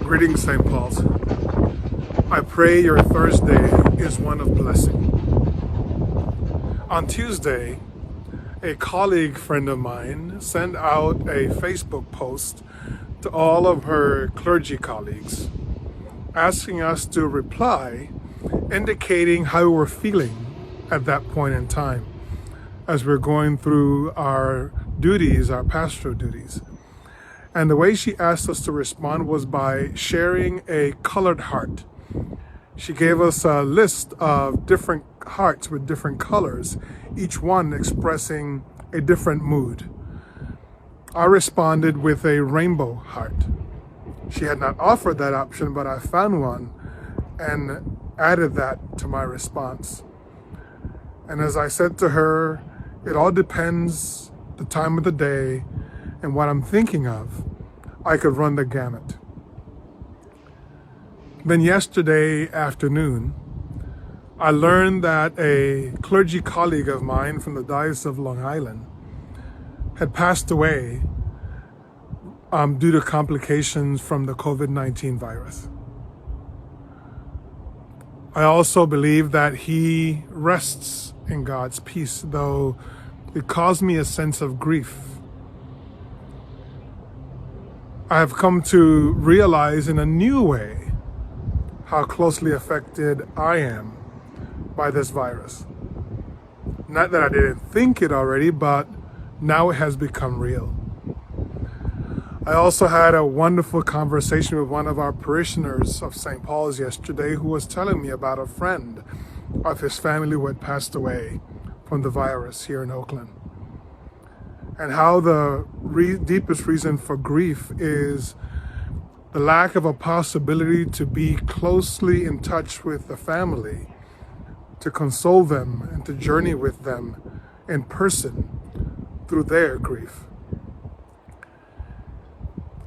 Greetings, St. Paul's. I pray your Thursday is one of blessing. On Tuesday, a colleague friend of mine sent out a Facebook post to all of her clergy colleagues, asking us to reply, indicating how we're feeling at that point in time as we're going through our duties, our pastoral duties. And the way she asked us to respond was by sharing a colored heart. She gave us a list of different hearts with different colors, each one expressing a different mood. I responded with a rainbow heart. She had not offered that option, but I found one and added that to my response. And as I said to her, it all depends the time of the day and what I'm thinking of. I could run the gamut. Then yesterday afternoon, I learned that a clergy colleague of mine from the Diocese of Long Island had passed away due to complications from the COVID-19 virus. I also believe that he rests in God's peace, though it caused me a sense of grief. I have come to realize in a new way how closely affected I am by this virus. Not that I didn't think it already, but now it has become real. I also had a wonderful conversation with one of our parishioners of St. Paul's yesterday who was telling me about a friend of his family who had passed away from the virus here in Oakland. And how the deepest reason for grief is the lack of a possibility to be closely in touch with the family, to console them and to journey with them in person through their grief.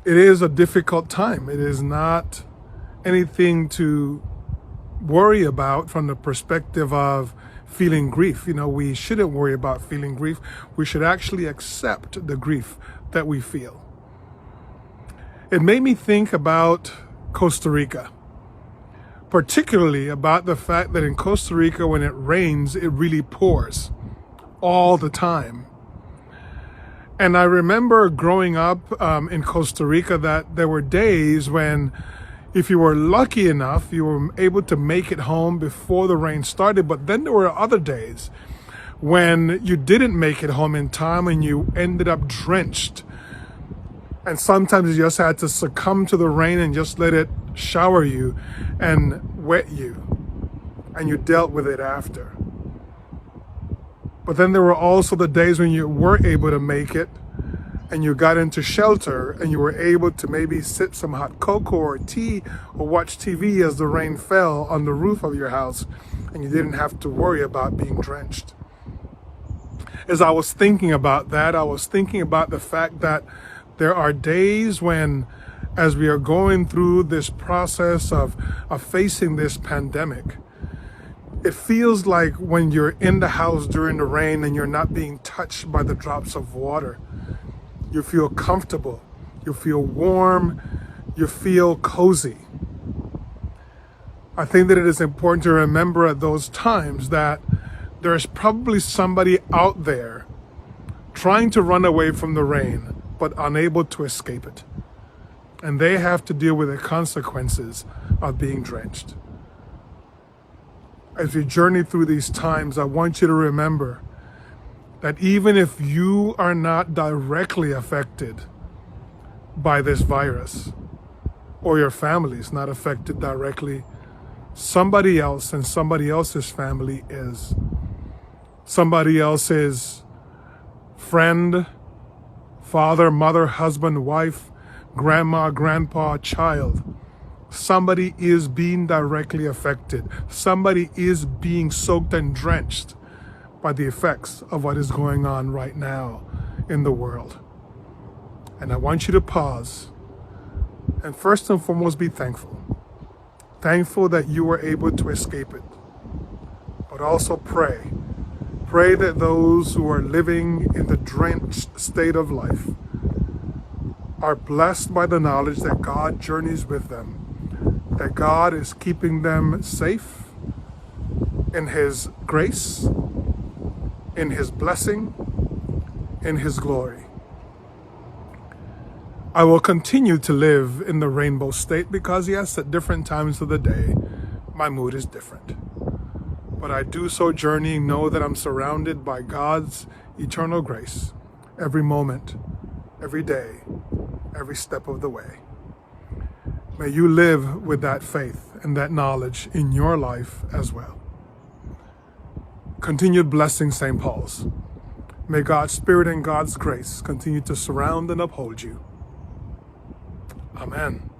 It is a difficult time. It is not anything to worry about from the perspective of feeling grief. We shouldn't worry about feeling grief. We should actually accept the grief that we feel. It made me think about Costa Rica, particularly about the fact that in Costa Rica, when it rains, it really pours all the time. And I remember growing up in Costa Rica that there were days when, if you were lucky enough, you were able to make it home before the rain started. But then there were other days when you didn't make it home in time and you ended up drenched. And sometimes you just had to succumb to the rain and just let it shower you and wet you. And you dealt with it after. But then there were also the days when you were able to make it and you got into shelter and you were able to maybe sip some hot cocoa or tea or watch TV as the rain fell on the roof of your house and you didn't have to worry about being drenched. As I was thinking about that, I was thinking about the fact that there are days when, as we are going through this process of facing this pandemic, it feels like when you're in the house during the rain and you're not being touched by the drops of water, you feel comfortable, you feel warm, you feel cozy. I think that it is important to remember at those times that there is probably somebody out there trying to run away from the rain, but unable to escape it. And they have to deal with the consequences of being drenched. As we journey through these times, I want you to remember that even if you are not directly affected by this virus, or your family is not affected directly, somebody else and somebody else's family is. Somebody else's friend, father, mother, husband, wife, grandma, grandpa, child. Somebody is being directly affected. Somebody is being soaked and drenched by the effects of what is going on right now in the world. And I want you to pause and first and foremost be thankful. Thankful that you were able to escape it. But also pray. Pray that those who are living in the drenched state of life are blessed by the knowledge that God journeys with them, that God is keeping them safe in His grace, in His blessing, in His glory. I will continue to live in the rainbow state because, yes, at different times of the day, my mood is different. But I do so journeying, know that I'm surrounded by God's eternal grace every moment, every day, every step of the way. May you live with that faith and that knowledge in your life as well. Continued blessing, St. Paul's. May God's Spirit and God's grace continue to surround and uphold you. Amen.